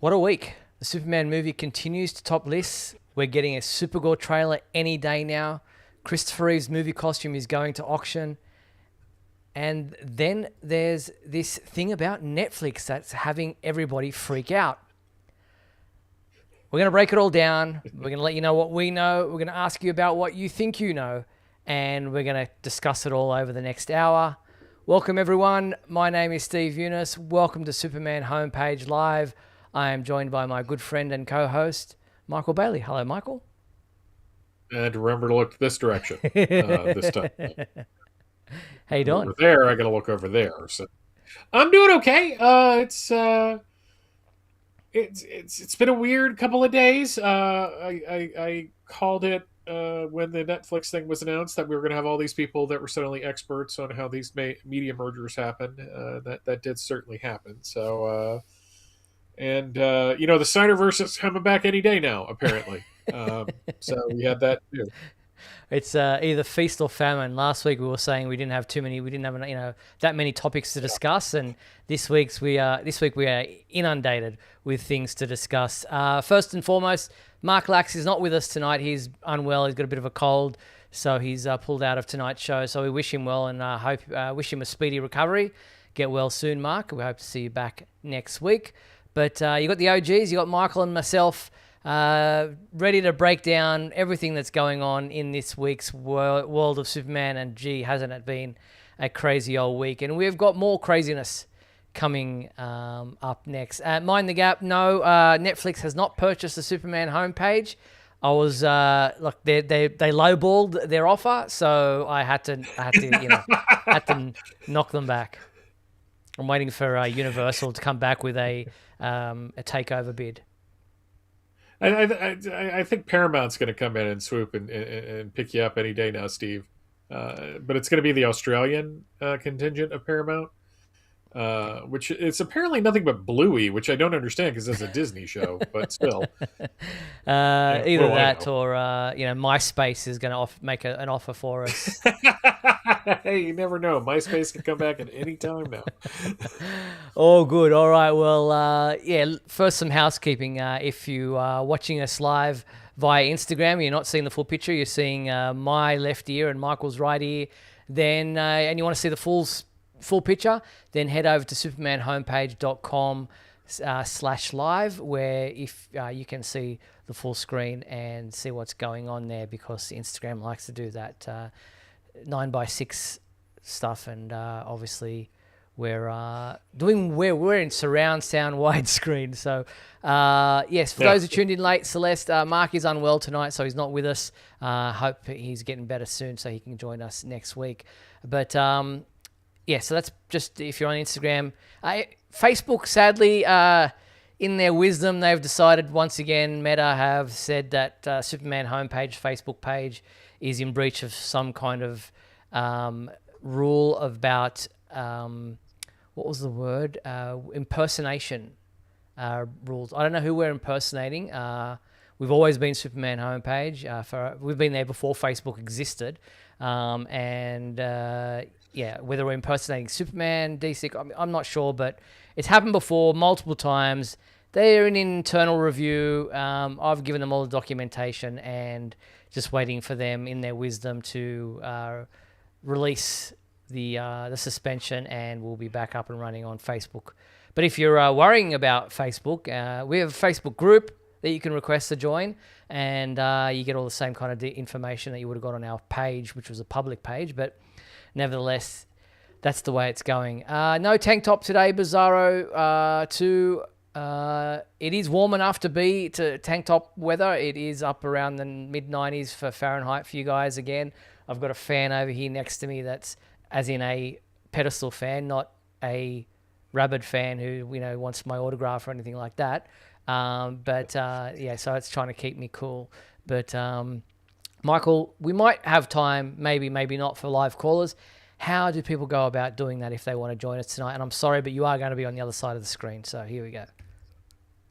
What a week. The Superman movie continues to top lists. We're getting a Supergirl trailer any day now. Christopher Reeve's movie costume is going to auction. And then there's this thing about Netflix that's having everybody freak out. We're going to break it all down. We're going to let you know what we know. We're going to ask you about what you think you know. And we're going to discuss it all over the next hour. Welcome, everyone. My name is Steve Eunice. Welcome to Superman Homepage Live. I am joined by my good friend and co-host, Michael Bailey. Hello, Michael. And remember to look this direction this time. How you doing? Over there, I got to look over there. So I'm doing okay. It's been a weird couple of days. I called it when the Netflix thing was announced that we were going to have all these people that were suddenly experts on how these media mergers happen. That did certainly happen. So the Snyderverse is coming back any day now, apparently. So we had that too. It's either feast or famine. Last week we were saying we didn't have that many topics to discuss, and this week we are inundated with things to discuss. First and foremost, Mark Lax is not with us tonight. He's unwell. He's got a bit of a cold, so he's pulled out of tonight's show. So we wish him well and wish him a speedy recovery. Get well soon, Mark. We hope to see you back next week. But you got the OGs. You got Michael and myself. Ready to break down everything that's going on in this week's world of Superman, and gee, hasn't it been a crazy old week? And we've got more craziness coming up next. Mind the gap, no, Netflix has not purchased the Superman homepage. I was look, they lowballed their offer, so I had to had to knock them back. I'm waiting for Universal to come back with a takeover bid. I think Paramount's going to come in and swoop and pick you up any day now, Steve. But it's going to be the Australian contingent of Paramount, which it's apparently nothing but Bluey, which I don't understand because it's a Disney show, but still. Either that or MySpace is going to make an offer for us. Hey, you never know. MySpace can come back at any time now. Oh, good. All right. Well, first some housekeeping. If you are watching us live via Instagram, you're not seeing the full picture. You're seeing my left ear and Michael's right ear. Then, and you want to see the full picture, then head over to supermanhomepage.com/live, where if you can see the full screen and see what's going on there, because Instagram likes to do that 9:6 stuff, and obviously we're in surround sound widescreen. So yes, for those who tuned in late, Celeste, Mark is unwell tonight, so he's not with us. Hope he's getting better soon so he can join us next week. But so that's just if you're on Instagram. Facebook, sadly, in their wisdom, they've decided once again, Meta have said that Superman homepage, Facebook page, is in breach of some kind of rule about, what was the word? Impersonation rules. I don't know who we're impersonating. We've always been Superman homepage. We've been there before Facebook existed. Whether we're impersonating Superman, DC, I'm not sure, but it's happened before multiple times. They're in internal review. I've given them all the documentation and just waiting for them in their wisdom to release the suspension, and we'll be back up and running on Facebook. But if you're worrying about Facebook, we have a Facebook group that you can request to join, and you get all the same kind of information that you would have got on our page, which was a public page, but nevertheless, that's the way it's going. No tank top today, Bizarro 2. It is warm enough to be to tank top weather. It is up around the mid-90s for Fahrenheit for you guys again. I've got a fan over here next to me that's as in a pedestal fan, not a rabid fan who wants my autograph or anything like that. So it's trying to keep me cool. But Michael, we might have time, maybe not, for live callers. How do people go about doing that if they want to join us tonight? And I'm sorry, but you are going to be on the other side of the screen. So here we go.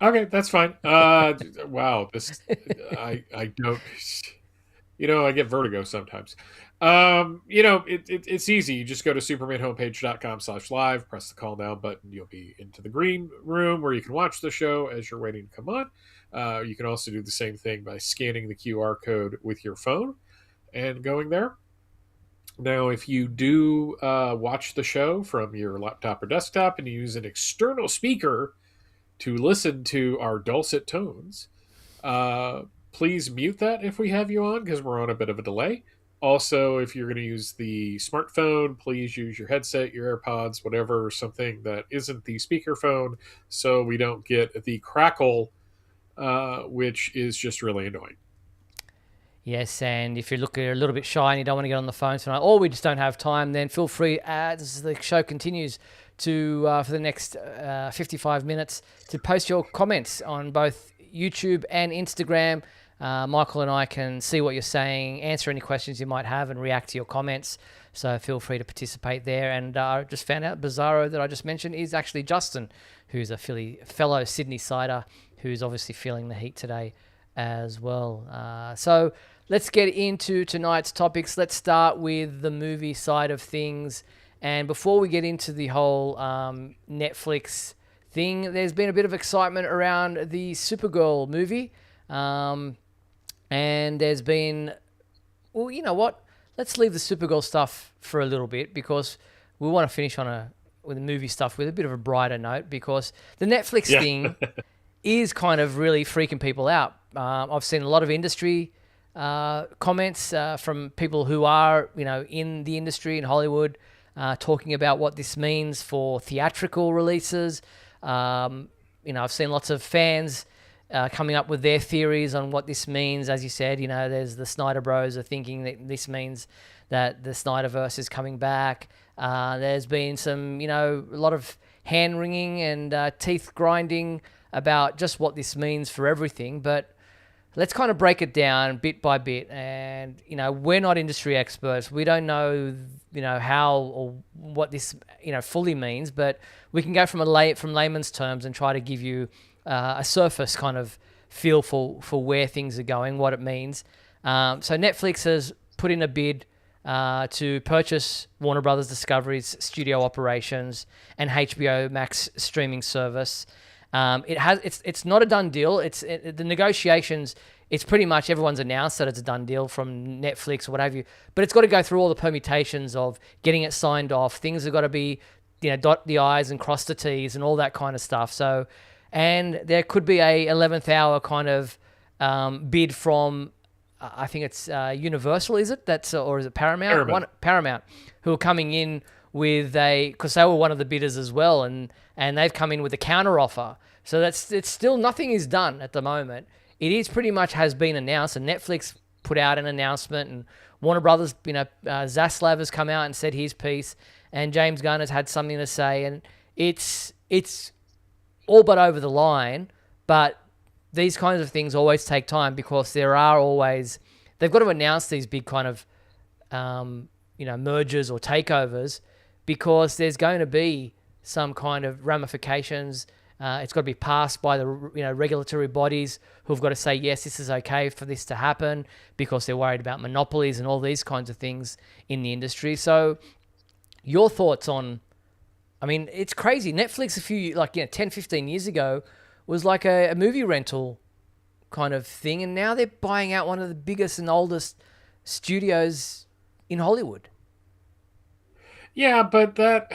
Okay, that's fine. Wow, I don't. I get vertigo sometimes. It's easy. You just go to supermanhomepage.com/live, press the call now button. You'll be into the green room where you can watch the show as you're waiting to come on. You can also do the same thing by scanning the QR code with your phone and going there. Now, if you do watch the show from your laptop or desktop and you use an external speaker to listen to our dulcet tones, uh, please mute that if we have you on because we're on a bit of a delay. Also, if you're going to use the smartphone, please use your headset, your AirPods, whatever, something that isn't the speakerphone, so we don't get the crackle, which is just really annoying. Yes, and if you're looking a little bit shy and you don't want to get on the phone tonight, or we just don't have time, then feel free, as the show continues, to for the next 55 minutes, to post your comments on both YouTube and Instagram. Michael and I can see what you're saying, answer any questions you might have, and react to your comments. So feel free to participate there. And I just found out Bizarro that I just mentioned is actually Justin, who's a fellow Sydney sider, who's obviously feeling the heat today as well. So let's get into tonight's topics. Let's start with the movie side of things. And before we get into the whole Netflix thing, there's been a bit of excitement around the Supergirl movie. And there's been, well, you know what? Let's leave the Supergirl stuff for a little bit because we want to finish with the movie stuff with a bit of a brighter note because the Netflix thing is kind of really freaking people out. I've seen a lot of industry comments from people who are, in the industry in Hollywood, talking about what this means for theatrical releases. I've seen lots of fans coming up with their theories on what this means. As you said, there's the Snyder Bros are thinking that this means that the Snyderverse is coming back. There's been some, a lot of hand wringing and teeth grinding about just what this means for everything. But let's kind of break it down bit by bit. And, we're not industry experts. We don't know, how or what this, fully means. But we can go from layman's terms and try to give you a surface kind of feel for where things are going, what it means. So Netflix has put in a bid to purchase Warner Brothers Discovery's studio operations and HBO Max streaming service. It's not a done deal. The negotiations. It's pretty much everyone's announced that it's a done deal from Netflix or what have you. But it's got to go through all the permutations of getting it signed off. Things have got to be, dot the I's and cross the T's and all that kind of stuff. So, and there could be a 11th hour kind of bid from, I think it's Universal, is it? Or is it Paramount? Paramount, who are coming in with because they were one of the bidders as well, and they've come in with a counter offer. So it's still, nothing is done at the moment. It is pretty much has been announced, and Netflix put out an announcement, and Warner Brothers, Zaslav has come out and said his piece, and James Gunn has had something to say, and it's all but over the line. But these kinds of things always take time because they've got to announce these big kind of, mergers or takeovers because there's going to be some kind of ramifications. It's got to be passed by the regulatory bodies who've got to say, yes, this is okay for this to happen because they're worried about monopolies and all these kinds of things in the industry. So your thoughts on, it's crazy. Netflix 10, 15 years ago was like a movie rental kind of thing. And now they're buying out one of the biggest and oldest studios in Hollywood. Yeah, but that's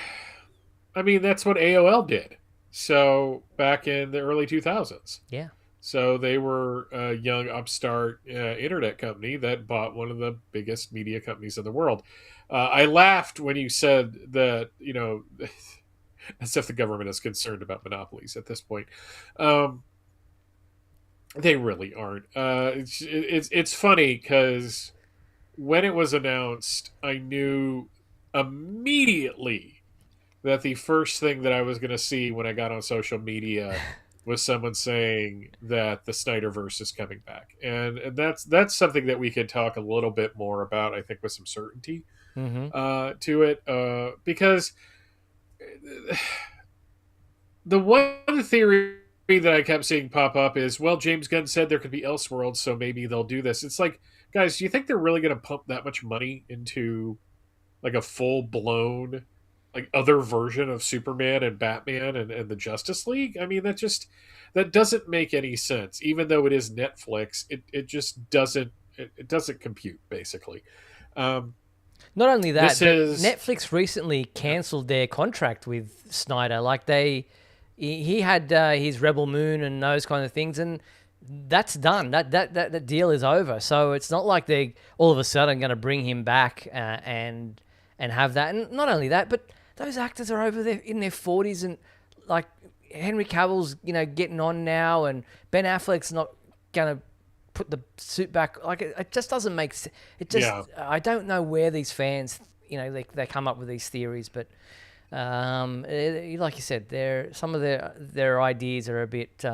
what AOL did. So back in the early 2000s. Yeah. So they were a young upstart internet company that bought one of the biggest media companies in the world. I laughed when you said that, as if the government is concerned about monopolies at this point. They really aren't. It's funny because when it was announced, I knew immediately that the first thing that I was going to see when I got on social media was someone saying that the Snyderverse is coming back, and that's something that we could talk a little bit more about. I think with some certainty to it, because the one theory that I kept seeing pop up is, well, James Gunn said there could be Elseworlds, so maybe they'll do this. It's like, guys, do you think they're really going to pump that much money into like a full blown like other version of Superman and Batman and the Justice League? I mean, that doesn't make any sense. Even though it is Netflix, it just doesn't it doesn't compute basically. Um, Not only that, this but is Netflix recently cancelled their contract with Snyder. Like he had his Rebel Moon and those kind of things, and that's done. That deal is over. So it's not like they all of a sudden going to bring him back and have that. And not only that, but those actors are over there in their 40s, and like Henry Cavill's getting on now, and Ben Affleck's not going to put the suit back. Like it just doesn't make sense. It just yeah. I don't know where these fans they come up with these theories, but like you said, some of their ideas are a bit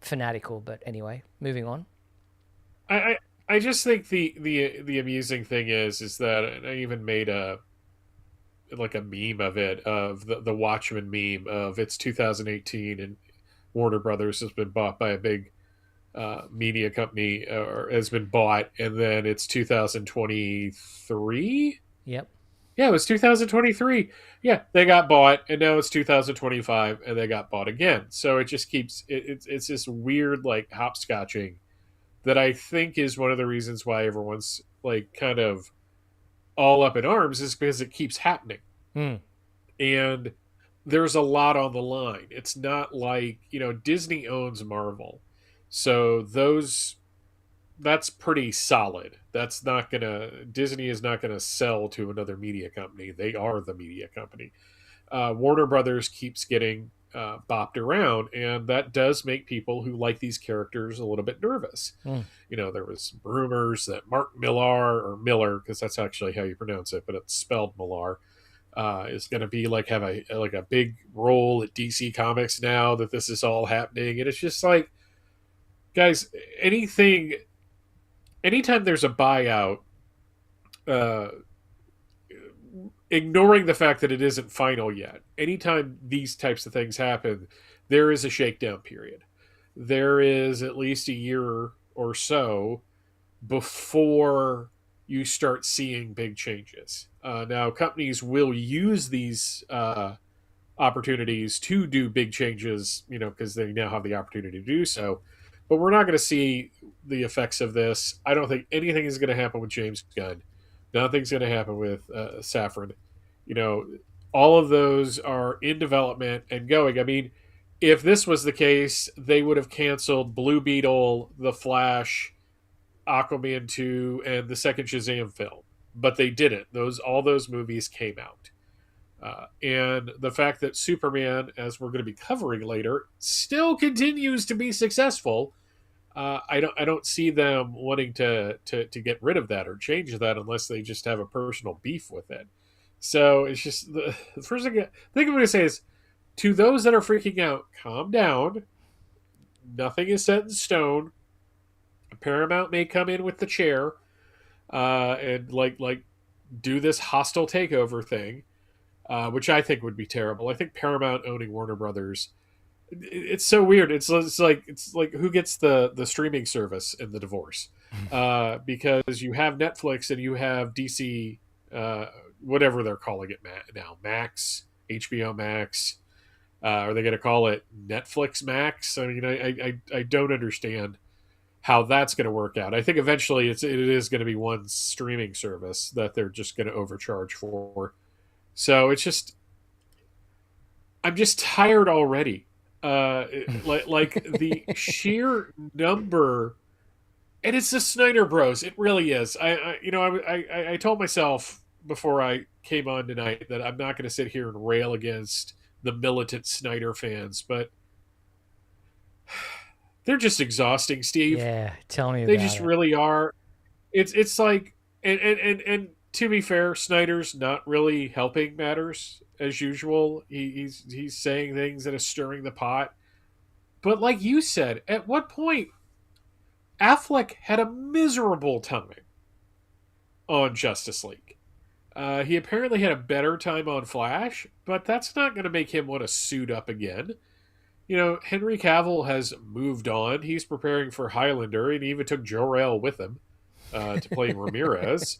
fanatical. But anyway, moving on. I just think the amusing thing is that I even made a like a meme of it, of the Watchmen meme of it's 2018 and Warner Brothers has been bought by a big media company, or has been bought, and then it's 2023. Yep. Yeah, it was 2023. Yeah, they got bought, and now it's 2025, and they got bought again. So it just keeps it's this weird like hopscotching that I think is one of the reasons why everyone's like kind of all up in arms, is because it keeps happening. Hmm. And there's a lot on the line. It's not like, Disney owns Marvel. So that's pretty solid. That's not going to Disney is not going to sell to another media company. They are the media company. Warner Brothers keeps getting bopped around, and that does make people who like these characters a little bit nervous. Hmm. There was rumors that Mark Millar, or Miller, because that's actually how you pronounce it, but it's spelled Millar, is going to be like have a big role at DC Comics now that this is all happening, and it's just like, guys, anytime there's a buyout, uh, ignoring the fact that it isn't final yet, anytime these types of things happen, there is a shakedown period. There is at least a year or so before you start seeing big changes. Now, companies will use these opportunities to do big changes, because they now have the opportunity to do so. But we're not going to see the effects of this. I don't think anything is going to happen with James Gunn. Nothing's going to happen with Safran. You know, all of those are in development and going. I mean, if this was the case, they would have canceled Blue Beetle, The Flash, Aquaman 2, and the second Shazam film. But they didn't. All those movies came out. And the fact that Superman, as we're going to be covering later, still continues to be successful, I don't see them wanting to get rid of that or change that unless they just have a personal beef with it. So it's just the first thing I'm going to say is, to those that are freaking out, calm down. Nothing is set in stone. Paramount may come in with the chair and like do this hostile takeover thing, which I think would be terrible. I think Paramount owning Warner Brothers, it's so weird. It's like who gets the streaming service in the divorce? Because you have Netflix and you have DC, whatever they're calling it now, Max, HBO Max. Are they going to call it Netflix Max? I mean, I don't understand how that's going to work out. I think eventually it is going to be one streaming service that they're just going to overcharge for. So it's just, I'm just tired already. Like the sheer number, and it's the Snyder Bros. It really is. I told myself before I came on tonight that I'm not going to sit here and rail against the militant Snyder fans, but they're just exhausting, Steve. Yeah, tell me They about just it. really are. It's like, and to be fair, Snyder's not really helping matters as usual. He's saying things that are stirring the pot. But like you said, at what point Affleck had a miserable time on Justice League. He apparently had a better time on Flash, but that's not going to make him want to suit up again. Henry Cavill has moved on. He's preparing for Highlander, and he even took Jor-El with him. to play Ramirez.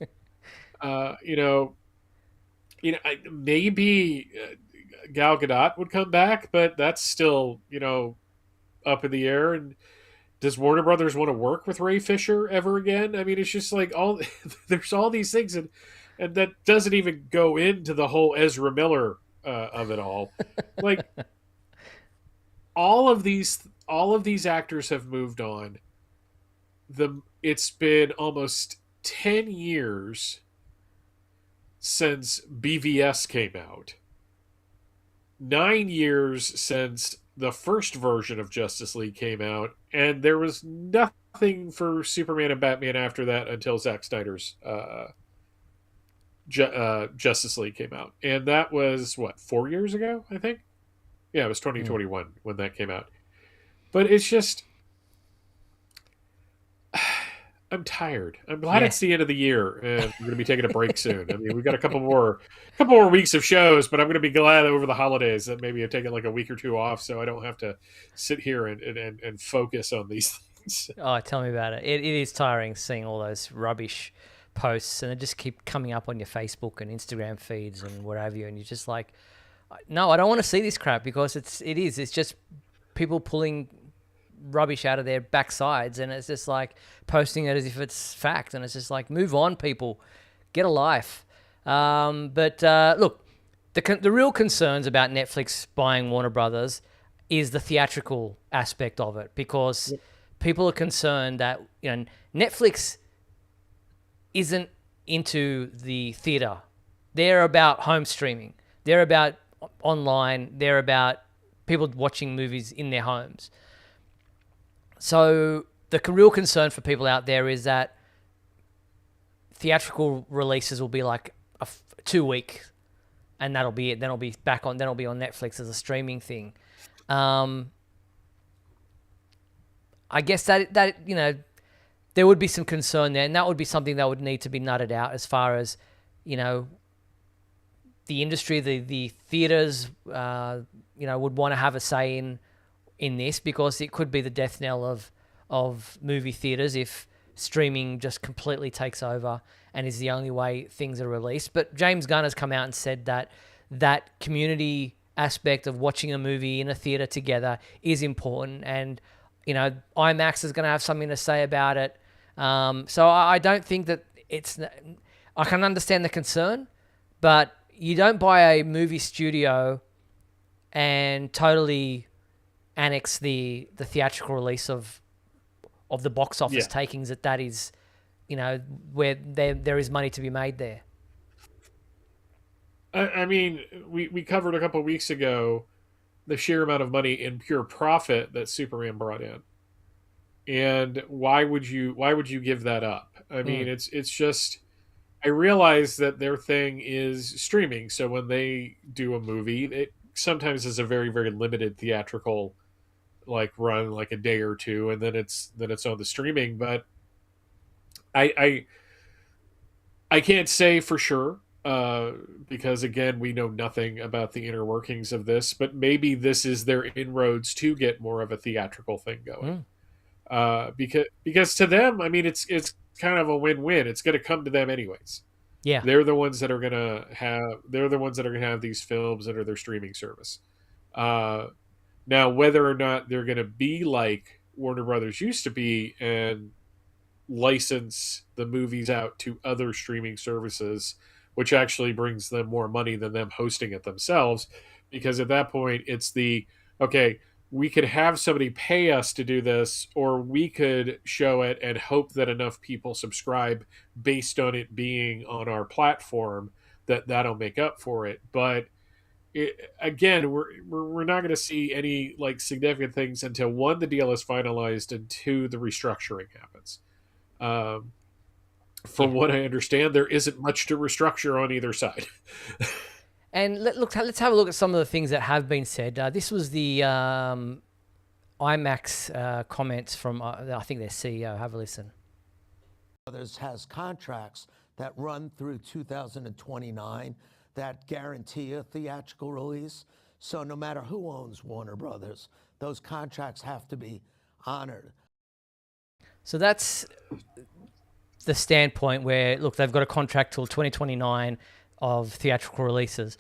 You know, maybe Gal Gadot would come back, but that's still up in the air. And does Warner Brothers want to work with Ray Fisher ever again? I mean, it's just like all there's all these things, and that doesn't even go into the whole Ezra Miller of it all. Like all of these actors have moved on. It's been almost 10 years since BVS came out. 9 years since the first version of Justice League came out, and there was nothing for Superman and Batman after that until Zack Snyder's Justice League came out, and that was what, 4 years ago, I think. Yeah, it was 2021 when that came out. But it's just, I'm tired. I'm glad it's the end of the year, and we're going to be taking a break soon. I mean, we've got a couple more weeks of shows, but I'm going to be glad over the holidays that maybe I've taken like a week or two off, so I don't have to sit here and focus on these things. Oh, tell me about it. It is tiring seeing all those rubbish posts, and they just keep coming up on your Facebook and Instagram feeds and what have you, and you're just like, no, I don't want to see this crap, because it's just people pulling rubbish out of their backsides, and it's just like posting it as if it's fact, and it's just like, move on, people, get a life. But look, the real concerns about Netflix buying Warner Brothers is the theatrical aspect of it, because people are concerned that Netflix isn't into the theater. They're about home streaming. They're about online. They're about people watching movies in their homes. So the real concern for people out there is that theatrical releases will be like 2 week, and that'll be it. Then it'll be back on. Then it'll be on Netflix as a streaming thing. I guess that there would be some concern there, and that would be something that would need to be nutted out as far as the industry, the theaters, would want to have a say in this, because it could be the death knell of movie theaters if streaming just completely takes over and is the only way things are released. But James Gunn has come out and said that community aspect of watching a movie in a theater together is important, and IMAX is going to have something to say about it. So I don't think that I can understand the concern, but you don't buy a movie studio and totally annex the theatrical release of the box office takings. That is, where there is money to be made there. I mean, we covered a couple of weeks ago the sheer amount of money in pure profit that Superman brought in, and why would you give that up? I mean, it's just, I realize that their thing is streaming, so when they do a movie, it sometimes is a very, very limited theatrical run, like a day or two, and then it's on the streaming. But I can't say for sure, because again, we know nothing about the inner workings of this, but maybe this is their inroads to get more of a theatrical thing going. Because to them, I mean, it's kind of a win-win. It's going to come to them anyways. Yeah, they're the ones that are going to have these films under their streaming service. Now, whether or not they're going to be like Warner Brothers used to be and license the movies out to other streaming services, which actually brings them more money than them hosting it themselves, because at that point it's okay, we could have somebody pay us to do this, or we could show it and hope that enough people subscribe based on it being on our platform that'll make up for it. But again, we're not going to see any significant things until, one, the deal is finalized, and two, the restructuring happens. From what I understand, there isn't much to restructure on either side. And let's have a look at some of the things that have been said. This was the IMAX comments from, I think, their CEO. Have a listen. Others has contracts that run through 2029 that guarantee a theatrical release. So no matter who owns Warner Brothers, those contracts have to be honored. So that's the standpoint where, look, they've got a contract till 2029 of theatrical releases,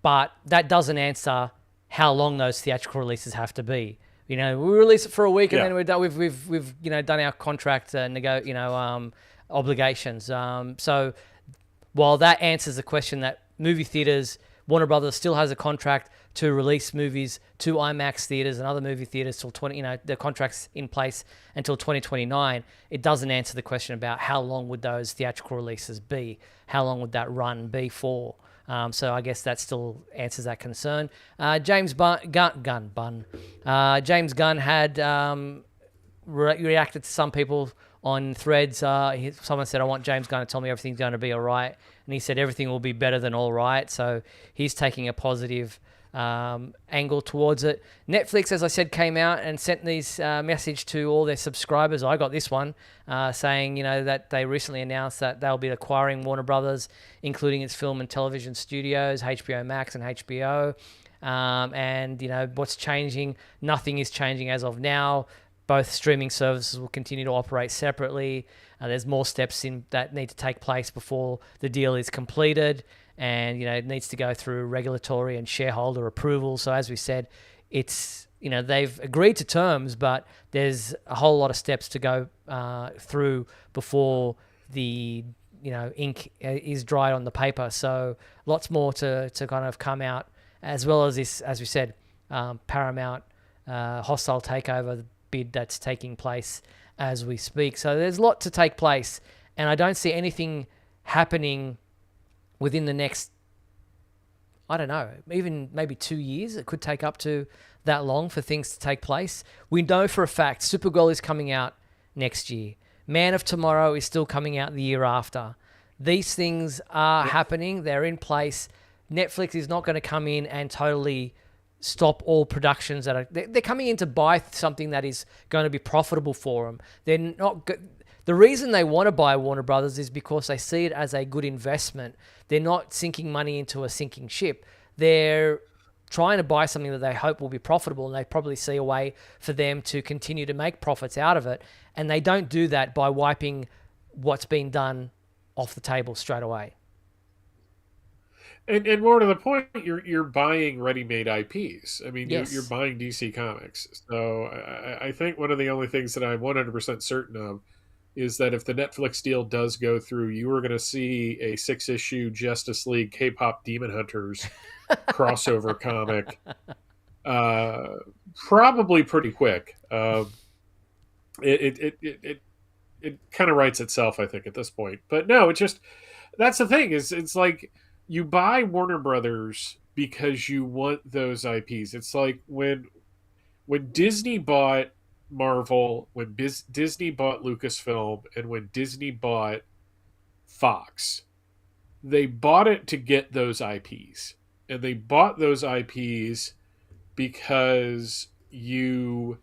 but that doesn't answer how long those theatrical releases have to be. We release it for a week and then we're done. We've done our contract obligations. So while that answers the question that movie theaters, Warner Brothers still has a contract to release movies to IMAX theaters and other movie theaters till the contract's in place until 2029. It doesn't answer the question about how long would those theatrical releases be? How long would that run be for? So I guess that still answers that concern. James Gunn had reacted to some people on Threads. Someone said, I want James Gunn to tell me everything's going to be all right. And he said everything will be better than all right. So he's taking a positive angle towards it. Netflix, as I said, came out and sent this message to all their subscribers. I got this one saying, that they recently announced that they'll be acquiring Warner Brothers, including its film and television studios, HBO Max and HBO. And what's changing? Nothing is changing as of now. Both streaming services will continue to operate separately. There's more steps that need to take place before the deal is completed. And, it needs to go through regulatory and shareholder approval. So as we said, it's, they've agreed to terms, but there's a whole lot of steps to go through before the, ink is dry on the paper. So lots more to kind of come out, as well as this, as we said, Paramount hostile takeover bid that's taking place as we speak. So there's a lot to take place, and I don't see anything happening within the next, I don't know, even maybe 2 years. It could take up to that long for things to take place. We know for a fact Supergirl is coming out next year. Man of Tomorrow is still coming out the year after. These things are happening. They're in place. Netflix is not going to come in and totally stop all productions that are... They're coming in to buy something that is going to be profitable for them. They're not... The reason they want to buy Warner Brothers is because they see it as a good investment. They're not sinking money into a sinking ship. They're trying to buy something that they hope will be profitable, and they probably see a way for them to continue to make profits out of it. And they don't do that by wiping what's been done off the table straight away. And more to the point, you're buying ready-made IPs. I mean, Yes. you're buying DC Comics. So I think one of the only things that I'm 100% certain of is that if the Netflix deal does go through, you are going to see a 6-issue Justice League K-pop Demon Hunters crossover comic, probably pretty quick. It kind of writes itself, I think, at this point. But no, that's the thing, is it's like you buy Warner Brothers because you want those IPs. It's like when Disney bought Marvel, when Disney bought Lucasfilm, and when Disney bought Fox, they bought it to get those IPs. And they bought those IPs because you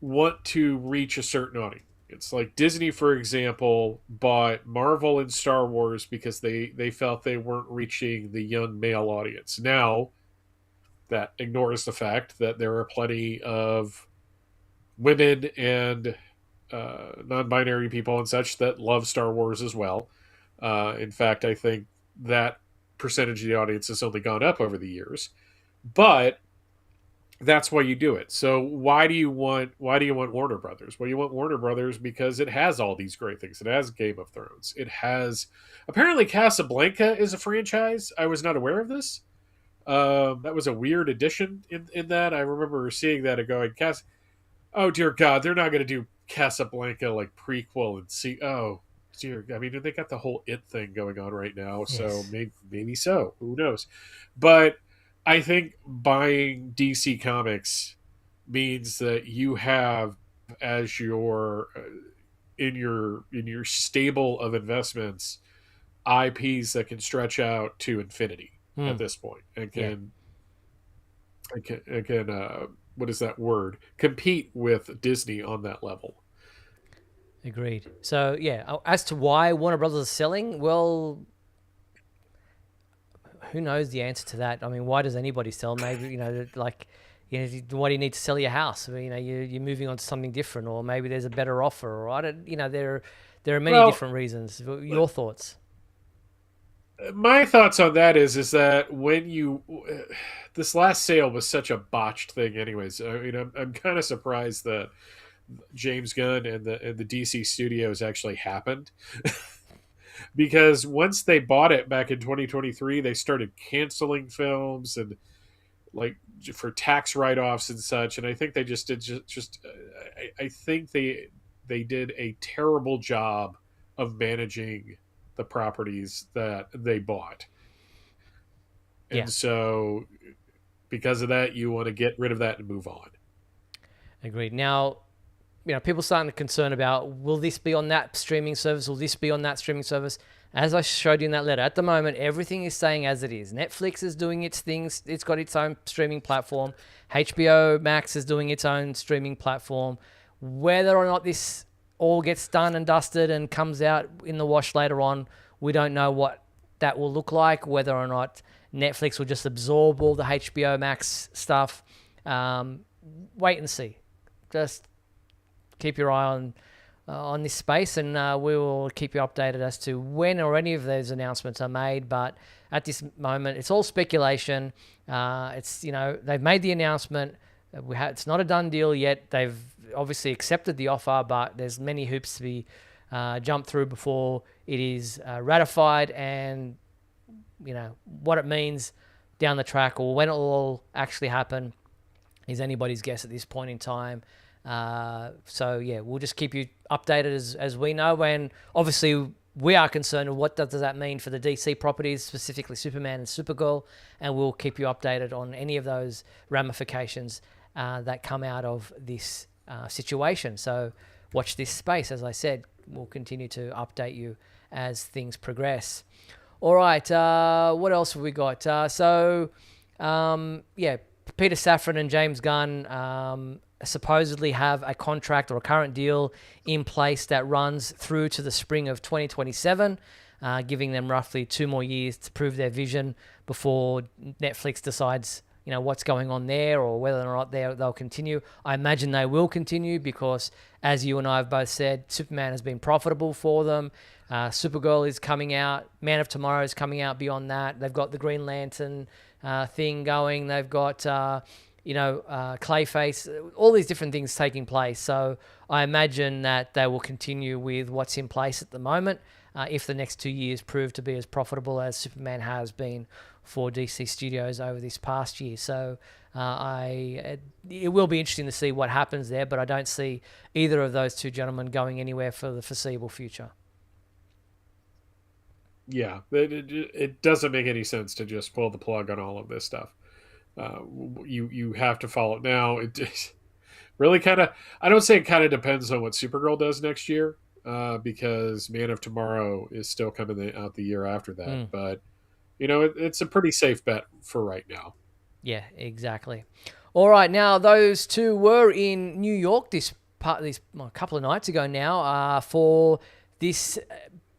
want to reach a certain audience. It's like Disney, for example, bought Marvel and Star Wars because they felt they weren't reaching the young male audience. Now, that ignores the fact that there are plenty of women and non-binary people and such that love Star Wars as well. In fact, I think that percentage of the audience has only gone up over the years. But that's why you do it. So why do you want Warner Brothers? Well, you want Warner Brothers because it has all these great things. It has Game of Thrones. It has, apparently, Casablanca is a franchise. I was not aware of this. That was a weird addition in that. I remember seeing that and going, oh dear God, they're not going to do Casablanca like prequel and see. Oh dear, I mean, they got the whole It thing going on right now, so maybe so. Who knows? But I think buying DC Comics means that you have as your in your stable of investments IPs that can stretch out to infinity at this point and can what is that word? Compete with Disney on that level. Agreed. So, yeah, as to why Warner Brothers is selling, well, who knows the answer to that? I mean, why does anybody sell? Maybe, why do you need to sell your house? I mean, you're moving on to something different, or maybe there's a better offer, or there's there are many Well, different reasons. Your thoughts? my thoughts on that is that when you this last sale was such a botched thing anyways. I mean, I'm kind of surprised that James Gunn and the DC studios actually happened. Because once they bought it back in 2023, they started canceling films and like for tax write-offs and such. And I think they just did I think they did a terrible job of managing the properties that they bought. Yeah, And so because of that, you want to get rid of that and move on. agreed. Now, people starting to concern about, will this be on that streaming service? Will this be on that streaming service? As I showed you in that letter, at the moment, everything is staying as it is. Netflix is doing its things. It's got its own streaming platform. HBO Max is doing its own streaming platform. Whether or not this all gets done and dusted and comes out in the wash later on, we don't know what that will look like, whether or not Netflix will just absorb all the HBO Max stuff. Wait and see. Just keep your eye on this space, and we will keep you updated as to when or any of those announcements are made. But at this moment, it's all speculation. It's they've made the announcement. It's not a done deal yet. They've obviously accepted the offer, but there's many hoops to be jumped through before it is ratified. And what it means down the track or when it will all actually happen is anybody's guess at this point in time. So yeah, we'll just keep you updated as we know. And obviously we are concerned with what does that mean for the DC properties, specifically Superman and Supergirl, and we'll keep you updated on any of those ramifications that come out of this situation. So watch this space. As I said, we'll continue to update you as things progress. All right, what else have we got? Peter Safran and James Gunn supposedly have a contract or a current deal in place that runs through to the spring of 2027, giving them roughly 2 more years to prove their vision before Netflix decides what's going on there or whether or not they'll continue. I imagine they will continue because, as you and I have both said, Superman has been profitable for them. Supergirl is coming out. Man of Tomorrow is coming out beyond that. They've got the Green Lantern thing going. They've got Clayface, all these different things taking place. So I imagine that they will continue with what's in place at the moment if the next 2 years prove to be as profitable as Superman has been for DC Studios over this past year. So it will be interesting to see what happens there, but I don't see either of those two gentlemen going anywhere for the foreseeable future. Yeah, it doesn't make any sense to just pull the plug on all of this stuff. You have to follow it now. It really kind of, I don't say it kind of depends on what Supergirl does next year, because Man of Tomorrow is still coming out the year after that. But it's a pretty safe bet for right now. Yeah, exactly. All right, now those two were in New York a couple of nights ago now for this.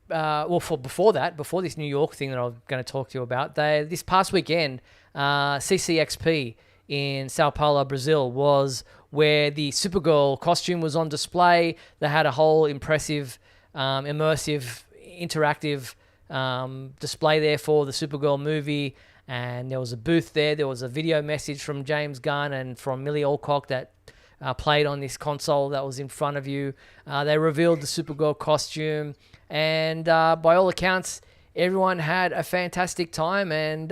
Before this New York thing that I'm going to talk to you about, this past weekend, CCXP in Sao Paulo, Brazil, was where the Supergirl costume was on display. They had a whole impressive, immersive, interactive display there for the Supergirl movie, and there was a booth there. There was a video message from James Gunn and from Millie Alcock that played on this console that was in front of you. They revealed the Supergirl costume, and by all accounts, everyone had a fantastic time and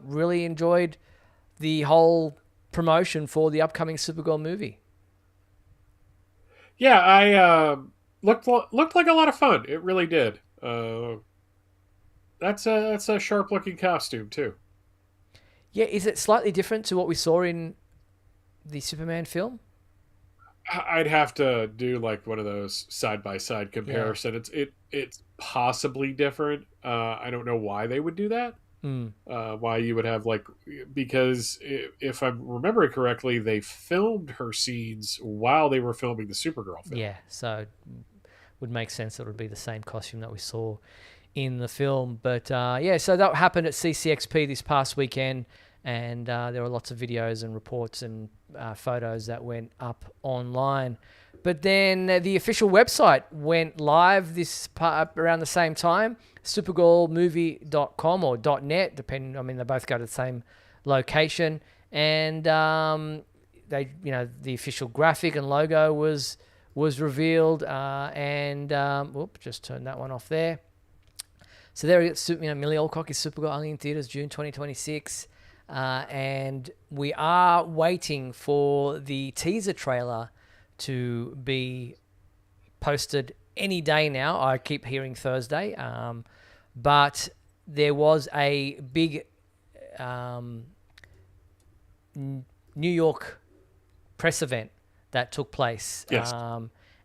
really enjoyed the whole promotion for the upcoming Supergirl movie. Yeah, I looked like a lot of fun. It really did. That's a sharp looking costume too. Yeah, is it slightly different to what we saw in the Superman film? I'd have to do like one of those side by side comparison. Yeah. It's possibly different. I don't know why they would do that. Why you would have because if I'm remembering correctly, they filmed her scenes while they were filming the Supergirl film. Yeah, so it would make sense that it would be the same costume that we saw in the film. But so that happened at CCXP this past weekend, and there were lots of videos and reports and photos that went up online But then the official website went live around the same time, supergirlmovie.com or .net, depending. I mean, they both go to the same location, and the official graphic and logo was revealed, just turn that one off there. So there, Millie Alcock is Supergirl, only in theaters June 2026, and we are waiting for the teaser trailer to be posted any day now. I keep hearing Thursday, but there was a big New York press event that took place, Yes.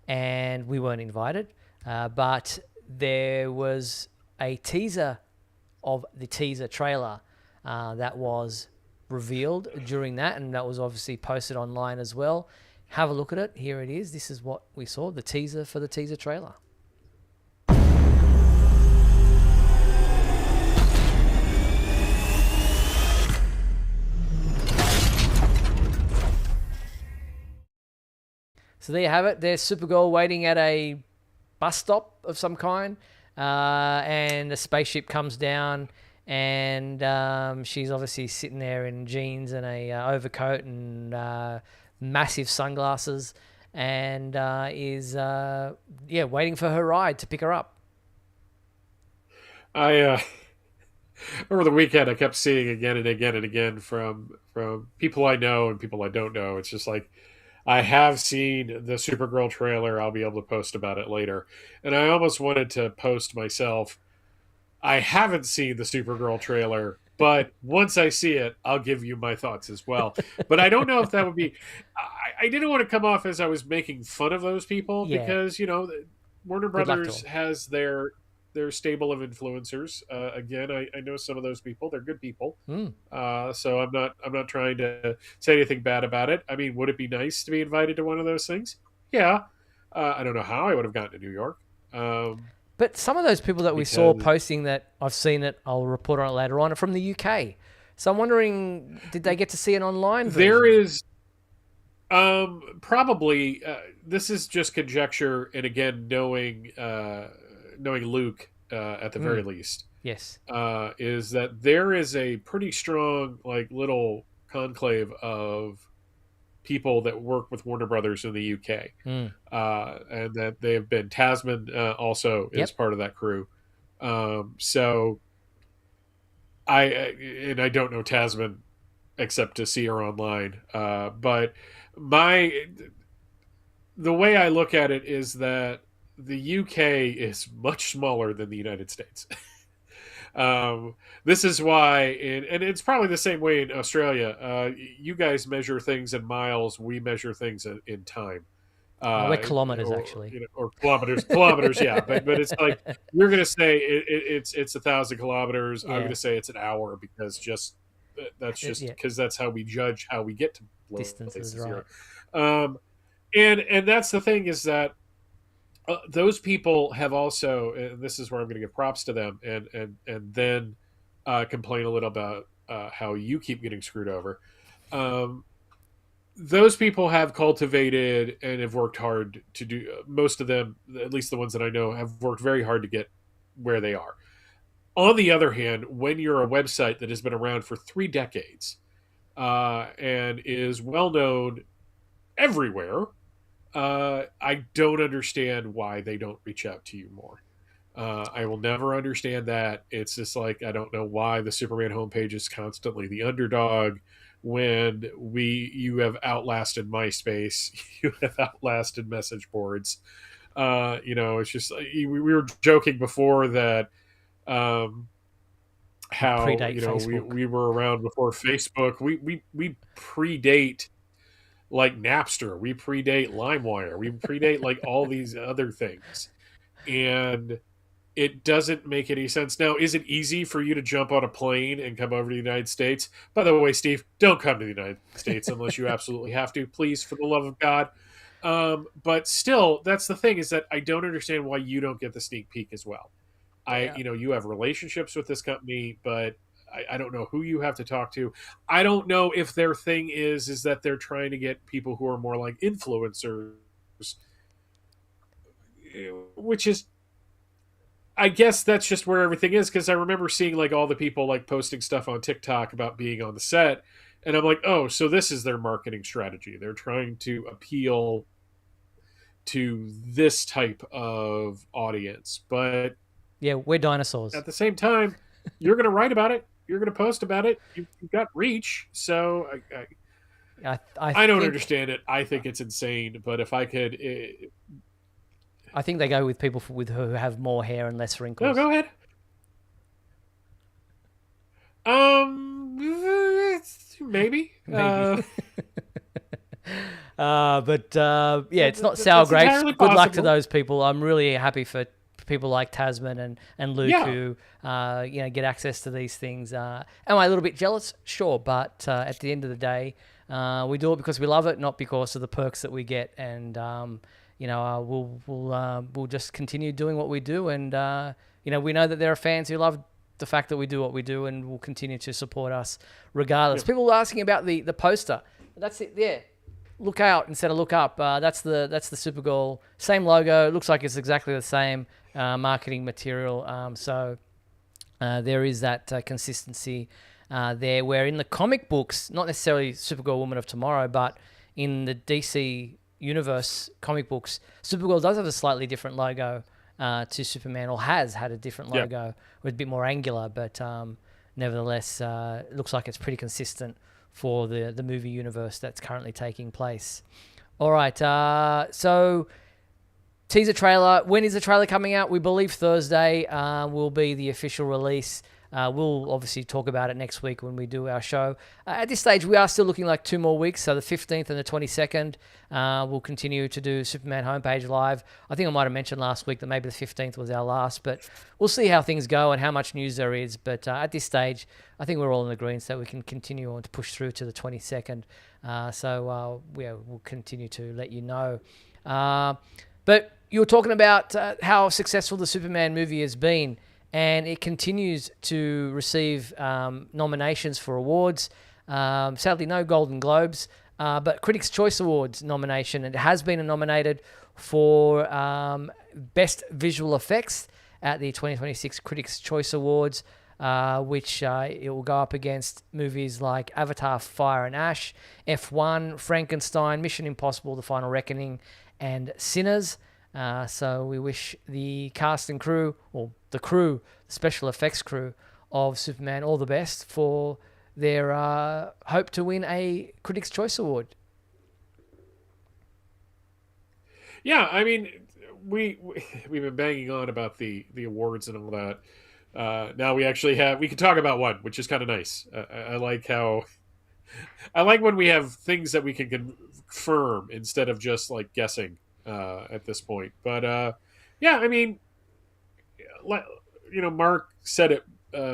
and we weren't invited, but there was a teaser of the teaser trailer that was revealed during that, and that was obviously posted online as well. Have a look at it. Here it is. This is what we saw, the teaser for the teaser trailer. So there you have it. There's Supergirl waiting at a bus stop of some kind, and a spaceship comes down, and she's obviously sitting there in jeans and a overcoat and massive sunglasses, and is waiting for her ride to pick her up. I over the weekend I kept seeing again and again and again from people I know and people I don't know. It's just like, I have seen the Supergirl trailer. I'll be able to post about it later. And I almost wanted to post myself, I haven't seen the Supergirl trailer, but once I see it, I'll give you my thoughts as well. But I don't know if that would be... I didn't want to come off as I was making fun of those people, because, Warner Brothers has their stable of influencers. Again, I know some of those people. They're good people. So I'm not trying to say anything bad about it. I mean, would it be nice to be invited to one of those things? Yeah. I don't know how I would have gotten to New York. But some of those people that we saw posting that, I've seen it, I'll report on it later on, are from the UK. So I'm wondering, did they get to see an online version? There is probably, this is just conjecture, and again, knowing Luke at the very least. Yes. Is that there is a pretty strong, like, little conclave of people that work with Warner Brothers in the UK, and that they have been. Tasman also is part of that crew. So I don't know Tasman except to see her online. But the way I look at it is that the UK is much smaller than the United States. This is why, and it's probably the same way in Australia. You guys measure things in miles. We measure things in time. We're kilometers, actually. Or kilometers. Yeah. But it's like, you're going to say it's 1,000 kilometers. I'm going to say it's an hour, because because that's how we judge how we get to distances, places right? Here. And that's the thing, is that those people have also, and this is where I'm going to give props to them, and then complain a little about how you keep getting screwed over. Those people have cultivated and have worked hard to do. Most of them, at least the ones that I know, have worked very hard to get where they are. On the other hand, when you're a website that has been around for 3 decades and is well known everywhere, I don't understand why they don't reach out to you more. I will never understand that. It's just like, I don't know why the Superman homepage is constantly the underdog when you have outlasted MySpace, you have outlasted message boards. It's just, we were joking before that how we were around before Facebook. We predate, like, Napster. We predate LimeWire. We predate, like, all these other things. And it doesn't make any sense. Now, is it easy for you to jump on a plane and come over to the United States? By the way, Steve, don't come to the United States unless you absolutely have to. Please, for the love of God. But still, that's the thing, is that I don't understand why you don't get the sneak peek as well. You have relationships with this company, but I don't know who you have to talk to. I don't know if their thing is that they're trying to get people who are more like influencers which is, I guess that's just where everything is, because I remember seeing like all the people like posting stuff on TikTok about being on the set, and I'm like, oh, so this is their marketing strategy. They're trying to appeal to this type of audience. But Yeah, we're dinosaurs. at the same time, you're going to write about it. You're going to post about it. You've got reach. So I don't understand it. I think it's insane. But if I could... I think they go with people with who have more hair and less wrinkles. No, go ahead. Maybe. Maybe. Yeah, it's not sour grapes. Good luck to those people. I'm really happy for people like Tasman and Luke who get access to these things. Am I a little bit jealous? Sure, but at the end of the day, we do it because we love it, not because of the perks that we get. And we'll just continue doing what we do. And we know that there are fans who love the fact that we do what we do, and will continue to support us regardless. People were asking about the poster. That's it. Yeah. Look out instead of look up. That's the Supergirl. Same logo. It looks like it's exactly the same marketing material. So there is that consistency there. Where in the comic books, not necessarily Supergirl Woman of Tomorrow, but in the DC Universe comic books, Supergirl does have a slightly different logo to Superman, or has had a different logo, with a bit more angular. But nevertheless, it looks like it's pretty consistent for the movie universe that's currently taking place. All right, so teaser trailer. When is the trailer coming out? We believe Thursday will be the official release. We'll obviously talk about it next week when we do our show. At this stage, we are still looking like 2 more weeks, so the 15th and the 22nd. We'll continue to do Superman Homepage Live. I think I might have mentioned last week that maybe the 15th was our last, but we'll see how things go and how much news there is. But at this stage, I think we're all in agreement that we can continue on to push through to the 22nd. We'll continue to let you know. But you were talking about how successful the Superman movie has been, and it continues to receive nominations for awards. Sadly, no Golden Globes, but Critics' Choice Awards nomination. It has been nominated for Best Visual Effects at the 2026 Critics' Choice Awards, which it will go up against movies like Avatar: Fire and Ash, F1, Frankenstein, Mission Impossible: The Final Reckoning, and Sinners. So we wish the cast and crew, or the special effects crew of Superman, all the best for their hope to win a Critics' Choice Award. Yeah, I mean, we've been banging on about the awards and all that. Now we actually we can talk about one, which is kind of nice. I like when we have things that we can confirm instead of just like guessing at this point. But I mean, Mark said it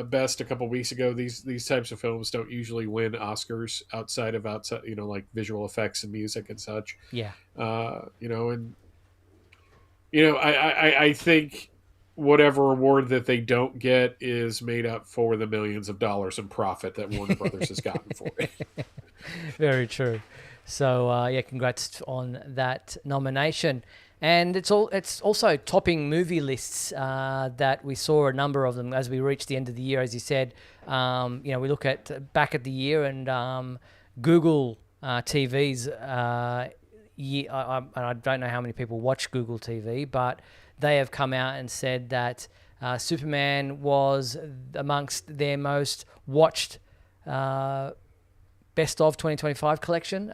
best a couple weeks ago. These types of films don't usually win Oscars outside like visual effects and music and such. Yeah. I think whatever award that they don't get is made up for the millions of dollars in profit that Warner Brothers has gotten for it. Very true. So congrats on that nomination. And it's also topping movie lists that we saw a number of them as we reached the end of the year. As you said, we look back at the year, and Google TV's year. I don't know how many people watch Google TV, but they have come out and said that Superman was amongst their most watched Best of 2025 collection.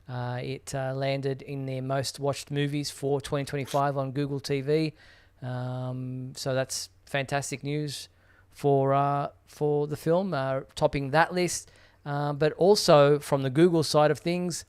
It landed in their most watched movies for 2025 on Google TV. So that's fantastic news for the film, topping that list. But also from the Google side of things,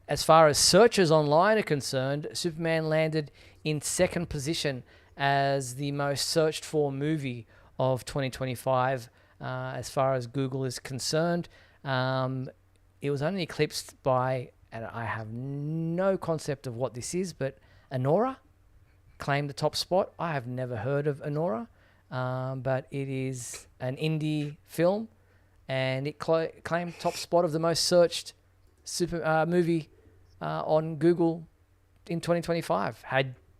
as far as searches online are concerned, Superman landed in second position as the most searched for movie of 2025 as far as Google is concerned. It was only eclipsed by, and I have no concept of what this is, but Anora claimed the top spot. I have never heard of Anora, but it is an indie film, and it claimed top spot of the most searched movie on Google in 2025.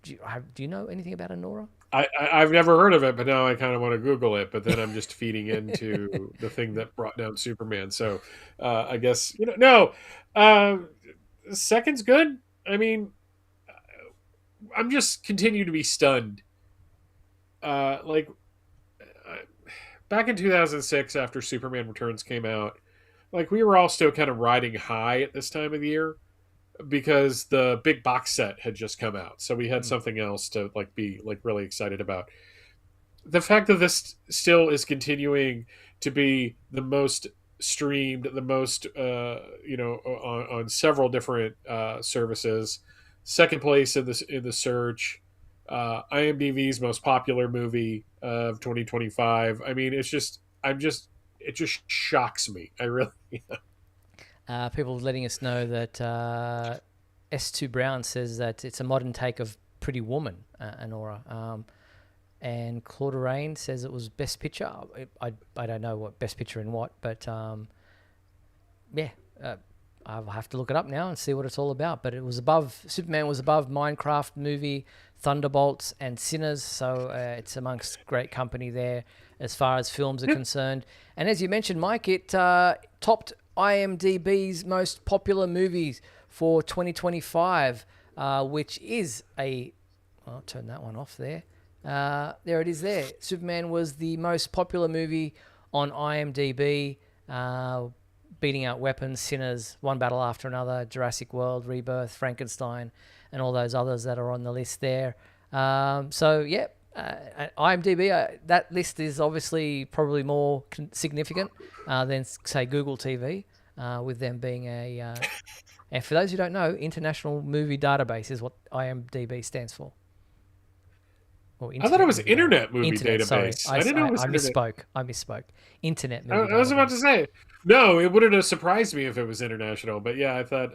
Do you know anything about Anora? I've never heard of it, but now I kind of want to Google it. But then I'm just feeding into the thing that brought down Superman. So I guess no. Second's good. I mean, I'm just continue to be stunned. Like back in 2006, after Superman Returns came out, like we were all still kind of riding high at this time of the year because the big box set had just come out, so we had something else to be really excited about. The fact that this still is continuing to be the most streamed, the most on several different services, second place in the search, IMDb's most popular movie of 2025. I mean, it just shocks me. I really. People letting us know that S2 Brown says that it's a modern take of Pretty Woman, Anora. And Claude Rain says it was Best Picture. I don't know what Best Picture in what, but I'll have to look it up now and see what it's all about. But Superman was above Minecraft movie, Thunderbolts, and Sinners, so it's amongst great company there as far as films are concerned. And as you mentioned, Mike, it topped IMDb's most popular movies for 2025, which is I'll turn that one off there. There it is there. Superman was the most popular movie on IMDb, beating out Weapons, Sinners, One Battle After Another, Jurassic World, Rebirth, Frankenstein, and all those others that are on the list there. IMDb, that list is obviously probably more significant than, say, Google TV, with them being and for those who don't know, International Movie Database is what IMDb stands for. I thought it was Internet Movie Database. Sorry. I didn't know it was I Internet. misspoke. Internet Movie I was about to say, no, it wouldn't have surprised me if it was international. But yeah, I thought,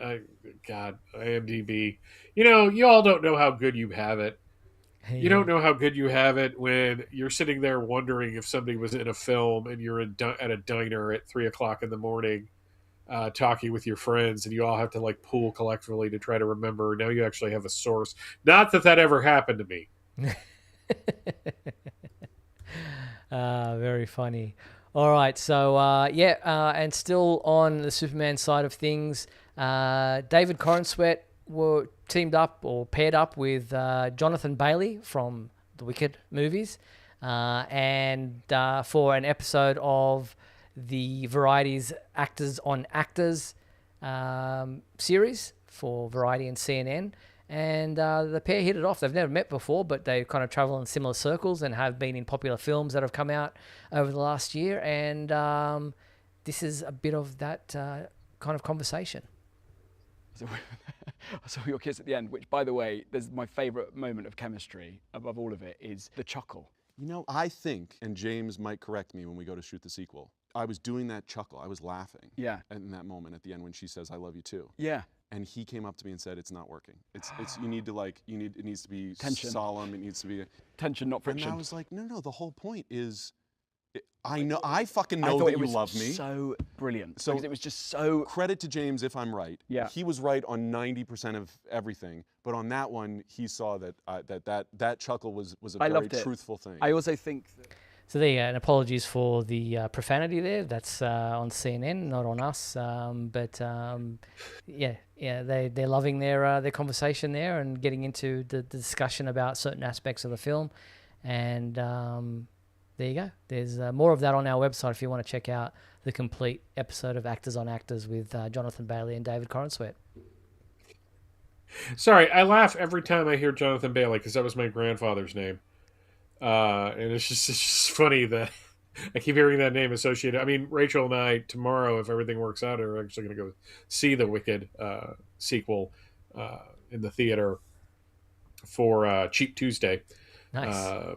God, IMDb. You all don't know how good you have it. You don't know how good you have it when you're sitting there wondering if somebody was in a film and you're at a diner at 3:00 in the morning, talking with your friends, and you all have to pool collectively to try to remember. Now you actually have a source. Not that ever happened to me. Very funny. All right, so and still on the Superman side of things, David Corenswet were teamed up or paired up with Jonathan Bailey from the Wicked movies, and for an episode of the Variety's Actors on Actors series for Variety and CNN. And the pair hit it off. They've never met before, but they kind of travel in similar circles and have been in popular films that have come out over the last year. And this is a bit of that kind of conversation. So I saw your kiss at the end, which, by the way, there's my favourite moment of chemistry above all of it is the chuckle. I think, and James might correct me when we go to shoot the sequel, I was doing that chuckle. I was laughing. Yeah. In that moment at the end when she says, "I love you too." Yeah. And he came up to me and said, "It's not working. It needs to be tension. Solemn. It needs to be tension, not friction." And I was like, no. The whole point is, I fucking know that you love me. So brilliant. So because it was just so. Credit to James if I'm right. Yeah. He was right on 90% of everything, but on that one, he saw that chuckle was a very truthful thing. I also think that. So there you go, and apologies for the profanity there. That's on CNN, not on us. They're loving their conversation there and getting into the discussion about certain aspects of the film. And there you go. There's more of that on our website if you want to check out the complete episode of Actors on Actors with Jonathan Bailey and David Corenswet. Sorry, I laugh every time I hear Jonathan Bailey because that was my grandfather's name. And it's just funny that I keep hearing that name associated. I mean, Rachel and I tomorrow, if everything works out, are actually going to go see the Wicked sequel in the theater for Cheap Tuesday. Nice.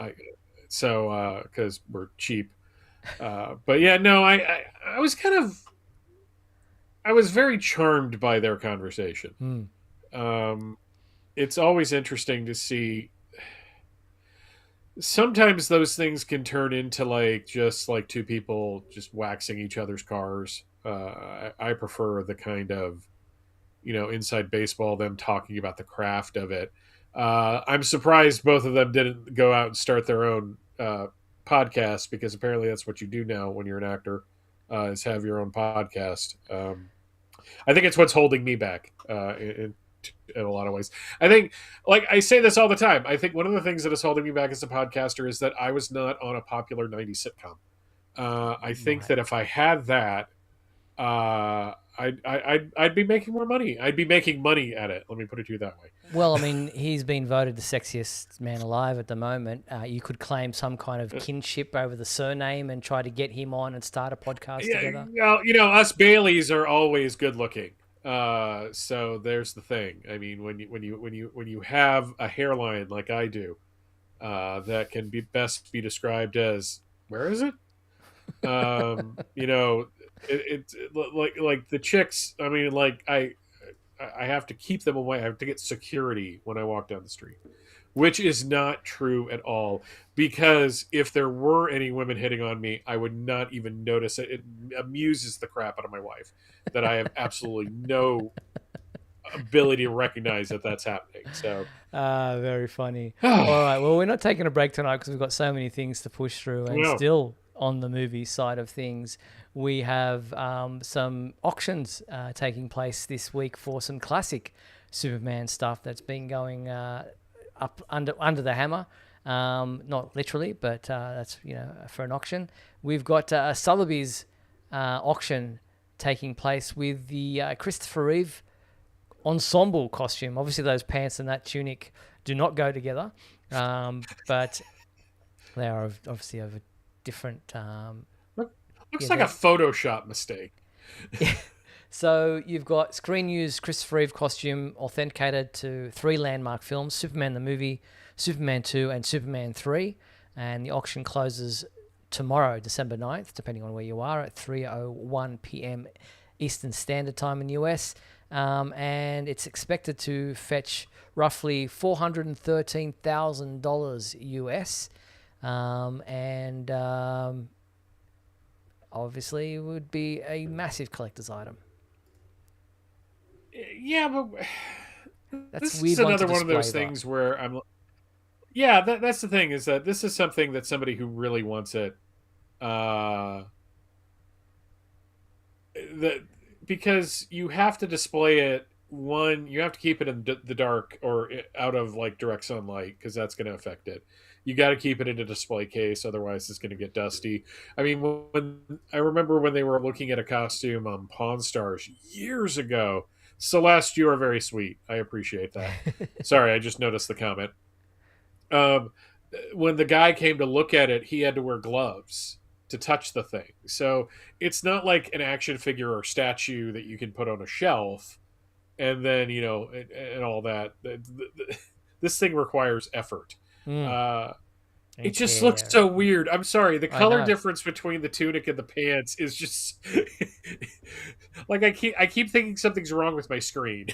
Because we're cheap. But yeah, no, I was very charmed by their conversation. It's always interesting to see. Sometimes those things can turn into just two people just waxing each other's cars. I prefer the kind of inside baseball, them talking about the craft of it. I'm surprised both of them didn't go out and start their own podcast, because apparently that's what you do now when you're an actor, is have your own podcast. I think it's what's holding me back in a lot of ways. I think, like I say this all the time, I think one of the things that is holding me back as a podcaster is that I was not on a popular 90s sitcom. I think that if I had that, I'd be making more money. I'd be making money at it. Let me put it to you that way. Well, I mean, he's been voted the sexiest man alive at the moment. You could claim some kind of kinship over the surname and try to get him on and start a podcast together. Well, us Baileys are always good looking. So there's the thing. I mean, when you have a hairline like I do, that can best be described as, where is it? It's like the chicks. I mean, like I have to keep them away. I have to get security when I walk down the street, which is not true at all. Because if there were any women hitting on me, I would not even notice it. It amuses the crap out of my wife that I have absolutely no ability to recognize that that's happening. So, very funny. All right. Well, we're not taking a break tonight because we've got so many things to push through, and still on the movie side of things, we have some auctions taking place this week for some classic Superman stuff that's been going up under the hammer. Not literally, but that's for an auction. We've got a Sotheby's auction taking place with the Christopher Reeve ensemble costume. Obviously, those pants and that tunic do not go together, but they are obviously of a different. Looks like a Photoshop mistake. So you've got Screen News Christopher Reeve costume authenticated to 3 landmark films: Superman the movie, Superman 2, and Superman 3. And the auction closes tomorrow, December 9th, depending on where you are, at 3:01 p.m. Eastern Standard Time in the US. And it's expected to fetch roughly $413,000 US. And obviously it would be a massive collector's item. Yeah, but That's this weird is another one of those display, things where I'm. Yeah, that's the thing, is that this is something that somebody who really wants it, because you have to display it. One, you have to keep it in the dark or out of like direct sunlight, because that's going to affect it. You got to keep it in a display case, otherwise it's going to get dusty. I mean, I remember when they were looking at a costume on Pawn Stars years ago. Celeste, you are very sweet. I appreciate that. Sorry, I just noticed the comment. When the guy came to look at it, he had to wear gloves to touch the thing. So it's not like an action figure or statue that you can put on a shelf and then, and all that. This thing requires effort. It just looks so weird. I'm sorry. The color difference between the tunic and the pants is just like I keep thinking something's wrong with my screen.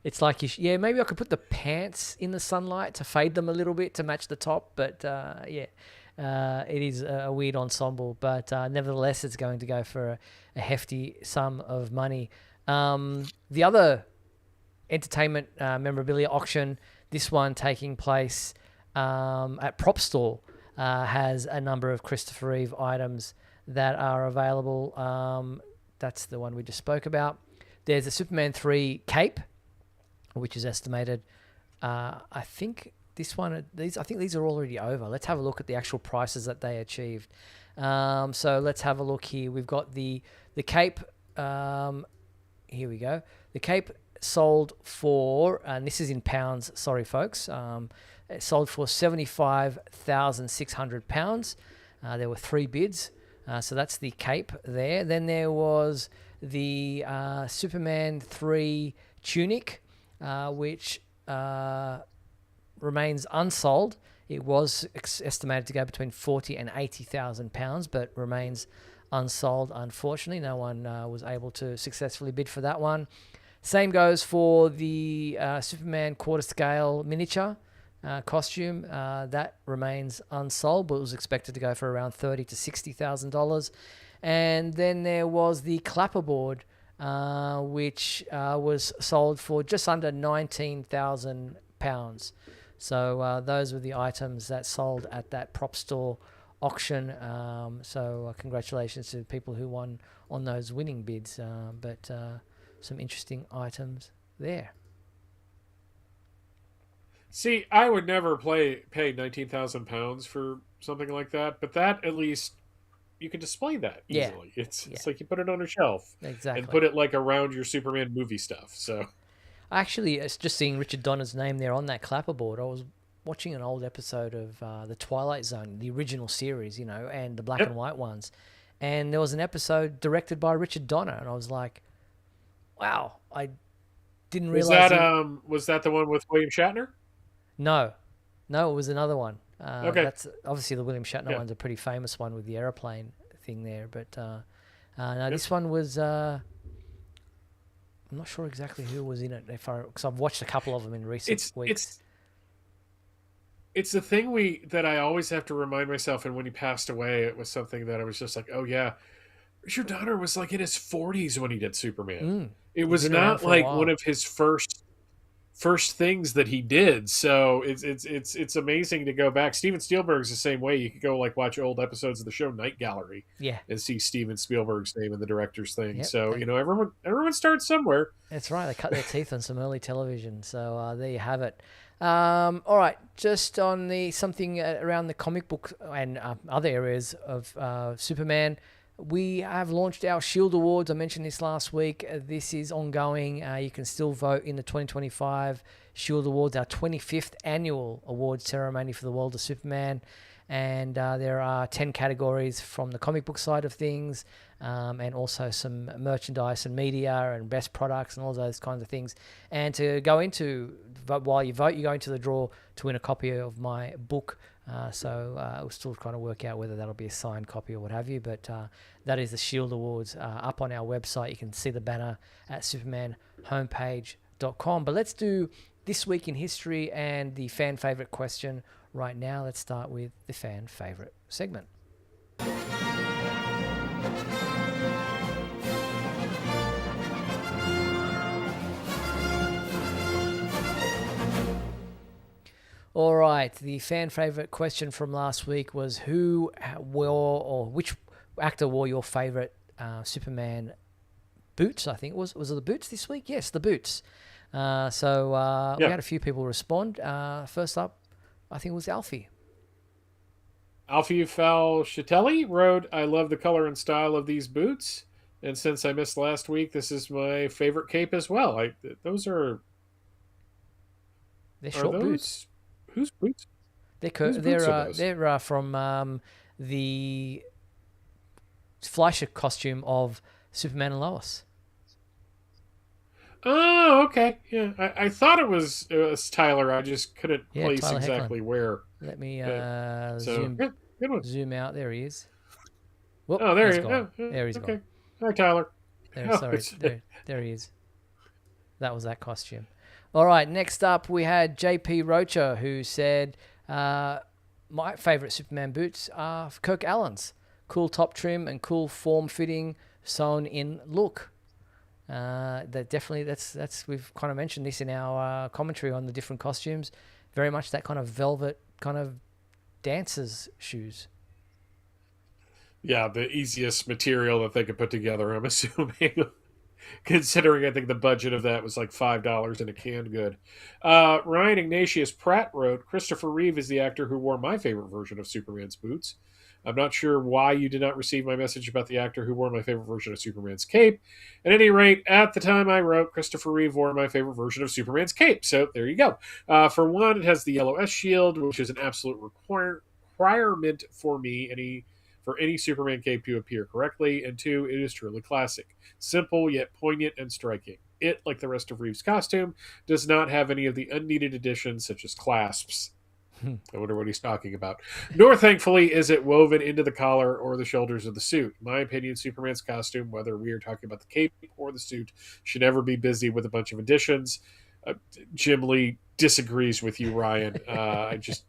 It's like, maybe I could put the pants in the sunlight to fade them a little bit to match the top. But it is a weird ensemble. But nevertheless, it's going to go for a hefty sum of money. The other entertainment memorabilia auction, this one taking place at Prop Store, has a number of Christopher Reeve items that are available. That's the one we just spoke about. There's a Superman 3 cape, which is estimated. I think these are already over. Let's have a look at the actual prices that they achieved. So let's have a look here. We've got the cape. Here we go. The cape sold for, and this is in pounds. Sorry, folks. It sold for £75,600. There were 3 bids. So that's the cape there. Then there was the Superman 3 tunic, which remains unsold. It was estimated to go between £40,000 and £80,000, but remains unsold, unfortunately. No one was able to successfully bid for that one. Same goes for the Superman quarter-scale miniature costume. That remains unsold, but it was expected to go for around $30,000 to $60,000. And then there was the clapperboard which was sold for just under £19,000. So those were the items that sold at that prop store auction. So congratulations to the people who won on those winning bids. But some interesting items there. See, I would never pay £19,000 for something like that, but that at least you can display that easily. Yeah. It's like you put it on a shelf Exactly. and put it like around your Superman movie stuff. So Actually, it's just seeing Richard Donner's name there on that clapperboard. I was watching an old episode of The Twilight Zone, the original series, and the black and white ones. And there was an episode directed by Richard Donner, and I was like, wow, I didn't realize. Was that the one with William Shatner? No, it was another one. Okay. That's obviously the William Shatner one's a pretty famous one with the aeroplane thing there, but no, this one was. I'm not sure exactly who was in it, because I've watched a couple of them in recent weeks. It's the thing that I always have to remind myself. And when he passed away, it was something that I was just like, oh yeah, Richard Donner was like in his 40s when he did Superman. It was not like one of his first things that he did. So it's amazing to go back. Steven Spielberg's the same way. You could go like watch old episodes of the show Night Gallery, and see Steven Spielberg's name in the director's thing. Yep. So everyone starts somewhere. That's right. They cut their teeth on some early television. So there you have it. All right, just on something around the comic book and other areas of Superman. We have launched our Shield Awards. I mentioned this last week. This is ongoing. You can still vote in the 2025 Shield Awards, our 25th annual awards ceremony for the world of Superman. And there are 10 categories from the comic book side of things, and also some merchandise and media and best products and all those kinds of things. And to go into, while you vote, you go into the draw to win a copy of my book. So we're still trying to work out whether that'll be a signed copy or what have you, but that is the Shield Awards up on our website. You can see the banner at supermanhomepage.com. But let's do This Week in History and the fan favorite question right now. Let's start with the fan favorite segment. All right, the fan favorite question from last week was which actor wore your favorite Superman boots? I think was it the boots this week? Yes, the boots. We had a few people respond. First up, I think it was Alfie. Alfie Falchatelli wrote, "I love the color and style of these boots, and since I missed last week, this is my favorite cape as well." They're short boots. Whose boots? They're from the Fleischer costume of Superman and Lois. Oh, okay. Yeah, I thought it was Tyler. I just couldn't place Tyler exactly Hoechlin. where. Let me good one. zoom out. There he is. Whoop, Oh, there he's he gone. There he's okay. gone. Hi, Tyler. There he is. That was that costume. All right, next up we had JP Rocha, who said, my favourite Superman boots are Kirk Allen's. Cool top trim and cool form-fitting, sewn-in look. That's we've kind of mentioned this in our commentary on the different costumes. Very much that kind of velvet kind of dancer's shoes. Yeah, the easiest material that they could put together, I'm assuming. Considering I think the budget of that was like $5 in a canned good. Ryan Ignatius Pratt wrote, "Christopher Reeve is the actor who wore my favorite version of Superman's boots. I'm not sure why you did not receive my message about the actor who wore my favorite version of Superman's cape. At any rate, at the time I wrote, Christopher Reeve wore my favorite version of Superman's cape. So there you go. For one, it has the yellow S shield, which is an absolute requirement for any Superman cape to appear correctly. And two, it is truly classic. Simple, yet poignant and striking. It, like the rest of Reeve's costume, does not have any of the unneeded additions such as clasps." I wonder what he's talking about. "Nor, thankfully, is it woven into the collar or the shoulders of the suit. In my opinion, Superman's costume, whether we are talking about the cape or the suit, should never be busy with a bunch of additions." Jim Lee disagrees with you, Ryan. I just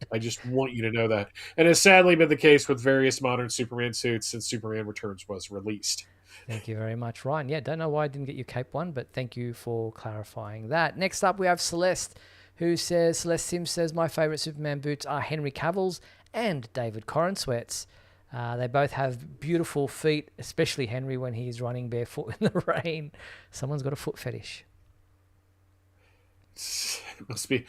want you to know that. And has sadly been the case with various modern Superman suits since Superman Returns was released. Thank you very much, Ryan. Yeah, don't know why I didn't get your cape one, but thank you for clarifying that. Next up, we have Celeste, Celeste Sims says, my favourite Superman boots are Henry Cavill's and David Corenswet's. They both have beautiful feet, especially Henry when he's running barefoot in the rain. Someone's got a foot fetish. It must be.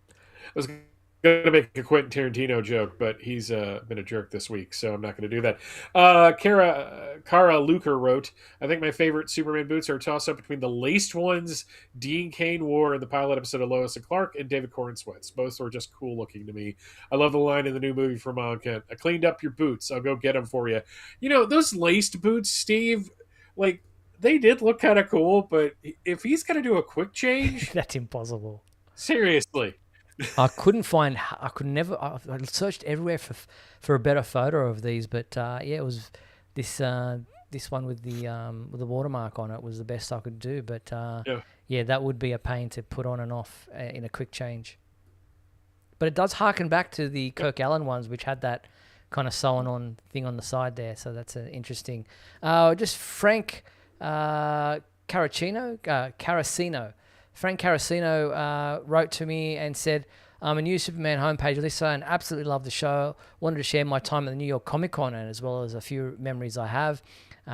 I was going to make a Quentin Tarantino joke, but he's been a jerk this week, so I'm not going to do that. Kara Luker wrote, I think my favorite Superman boots are a toss-up between the laced ones Dean Cain wore in the pilot episode of Lois and Clark and David Corenswet's. Both were just cool looking to me. I love the line in the new movie from Mom Kent. I cleaned up your boots. I'll go get them for you. You know, those laced boots, Steve, like, they did look kind of cool, but if he's going to do a quick change... That's impossible. Seriously. I searched everywhere for a better photo of these, but it was this one with the watermark on it was the best I could do. But that would be a pain to put on and off in a quick change. But it does harken back to the Kirk Allen ones, which had that kind of sewn on thing on the side there. So that's interesting. Just Frank Caracino. Frank Caracino wrote to me and said, I'm a new Superman homepage listener and absolutely love the show. Wanted to share my time at the New York Comic Con and as well as a few memories I have.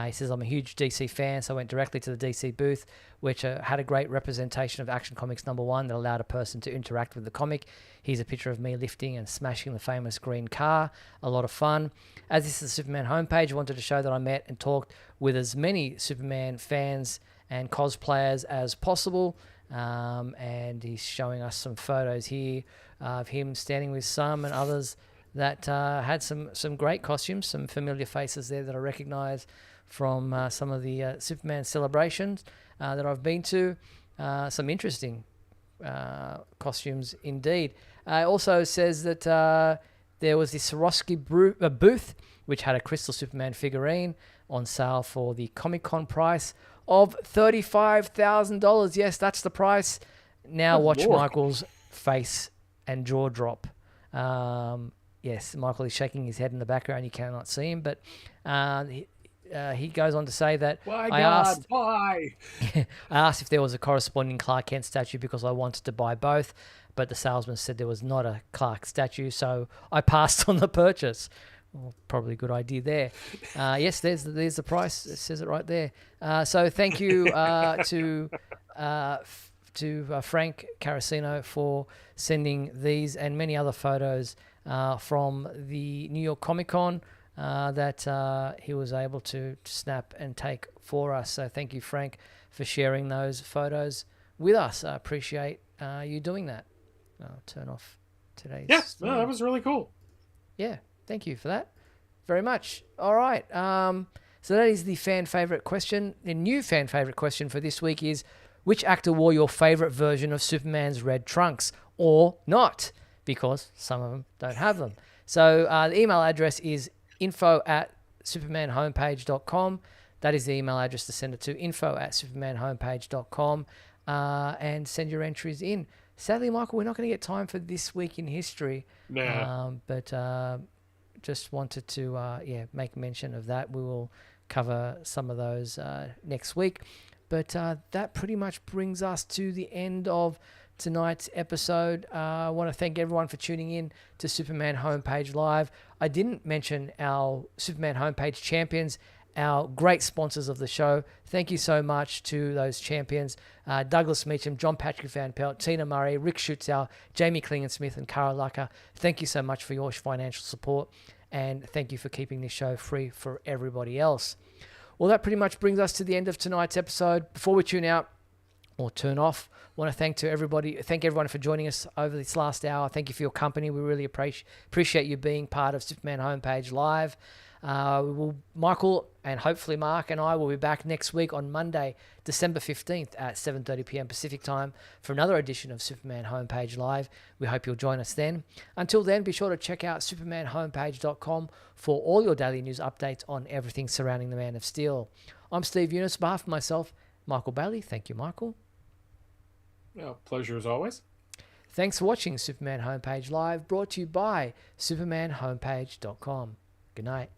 He says, I'm a huge DC fan, so I went directly to the DC booth, which had a great representation of Action Comics #1 that allowed a person to interact with the comic. Here's a picture of me lifting and smashing the famous green car. A lot of fun. As this is the Superman homepage, I wanted to show that I met and talked with as many Superman fans and cosplayers as possible. And he's showing us some photos here of him standing with some and others that had some great costumes, some familiar faces there that I recognize from some of the Superman celebrations that I've been to. Some interesting costumes indeed. Also says that there was the Swarovski booth which had a Crystal Superman figurine on sale for the Comic-Con price of $35,000. Yes, that's the price. Now watch Lord. Michael's face and jaw drop. Yes, Michael is shaking his head in the background. You cannot see him, but he goes on to say that Why, I God, asked, why? I asked if there was a corresponding Clark Kent statue because I wanted to buy both, but the salesman said there was not a Clark statue, so I passed on the purchase. Well, probably a good idea there. Yes, there's the price. It says it right there. So thank you to Frank Caracino for sending these and many other photos from the New York Comic Con that he was able to snap and take for us. So thank you, Frank, for sharing those photos with us. I appreciate you doing that. I'll turn off today's. Yes, no, that was really cool. Yeah. Thank you for that very much. All right. So that is the fan favorite question. The new fan favorite question for this week is, which actor wore your favorite version of Superman's red trunks or not? Because some of them don't have them. So the email address is info@supermanhomepage.com. That is the email address to send it to, info@supermanhomepage.com, and send your entries in. Sadly, Michael, we're not going to get time for this week in history. Nah. But just wanted to make mention of that. We will cover some of those next week. But that pretty much brings us to the end of tonight's episode. I want to thank everyone for tuning in to Superman Homepage Live. I didn't mention our Superman Homepage champions, our great sponsors of the show. Thank you so much to those champions, Douglas Meacham, John Patrick Van Pelt, Tina Murray, Rick Schutzow, Jamie Klingensmith, and Cara Lucker. Thank you so much for your financial support, and thank you for keeping this show free for everybody else. Well, that pretty much brings us to the end of tonight's episode. Before we tune out or turn off, I want to thank everyone for joining us over this last hour. Thank you for your company. We really appreciate you being part of Superman Homepage Live. Michael and hopefully Mark and I will be back next week on Monday, December 15th at 7:30 p.m. Pacific time for another edition of Superman Homepage Live. We hope you'll join us then. Until then, be sure to check out supermanhomepage.com for all your daily news updates on everything surrounding the Man of Steel. I'm Steve Eunice. On behalf of myself, Michael Bailey. Thank you, Michael. Well, pleasure as always. Thanks for watching Superman Homepage Live, brought to you by supermanhomepage.com. Good night.